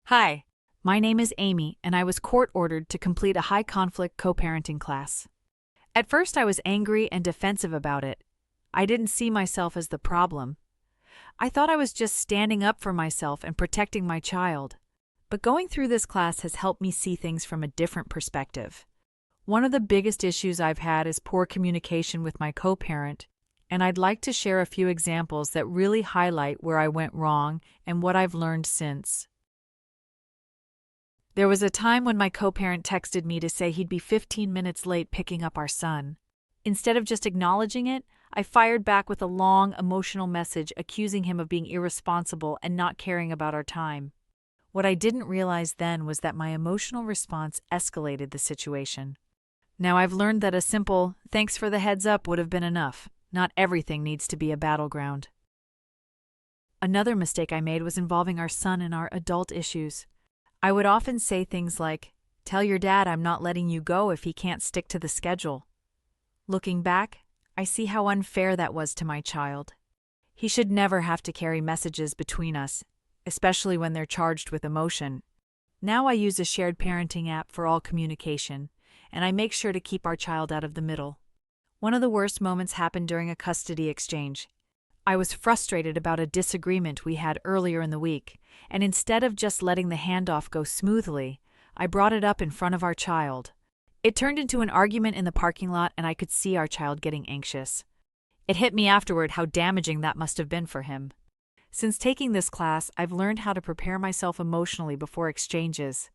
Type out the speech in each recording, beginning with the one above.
Hi, my name is Amy, and I was court-ordered to complete a high-conflict co-parenting class. At first, I was angry and defensive about it. I didn't see myself as the problem. I thought I was just standing up for myself and protecting my child. But going through this class has helped me see things from a different perspective. One of the biggest issues I've had is poor communication with my co-parent, and I'd like to share a few examples that really highlight where I went wrong and what I've learned since. There was a time when my co-parent texted me to say he'd be 15 minutes late picking up our son. Instead of just acknowledging it, I fired back with a long, emotional message accusing him of being irresponsible and not caring about our time. What I didn't realize then was that my emotional response escalated the situation. Now I've learned that a simple, "thanks for the heads up" would have been enough. Not everything needs to be a battleground. Another mistake I made was involving our son in our adult issues. I would often say things like, "Tell your dad I'm not letting you go if he can't stick to the schedule." Looking back, I see how unfair that was to my child. He should never have to carry messages between us, especially when they're charged with emotion. Now I use a shared parenting app for all communication, and I make sure to keep our child out of the middle. One of the worst moments happened during a custody exchange. I was frustrated about a disagreement we had earlier in the week, and instead of just letting the handoff go smoothly, I brought it up in front of our child. It turned into an argument in the parking lot, and I could see our child getting anxious. It hit me afterward how damaging that must have been for him. Since taking this class, I've learned how to prepare myself emotionally before exchanges.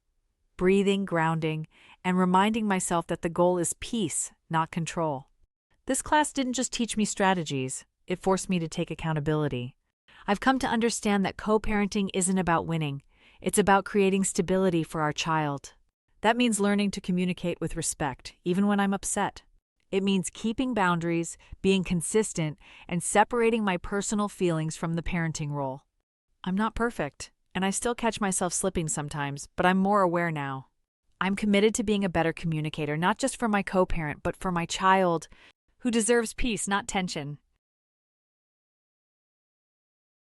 Breathing, grounding, and reminding myself that the goal is peace, not control. This class didn't just teach me strategies, it forced me to take accountability. I've come to understand that co-parenting isn't about winning, it's about creating stability for our child. That means learning to communicate with respect, even when I'm upset. It means keeping boundaries, being consistent, and separating my personal feelings from the parenting role. I'm not perfect, and I still catch myself slipping sometimes, but I'm more aware now. I'm committed to being a better communicator, not just for my co-parent, but for my child, who deserves peace, not tension.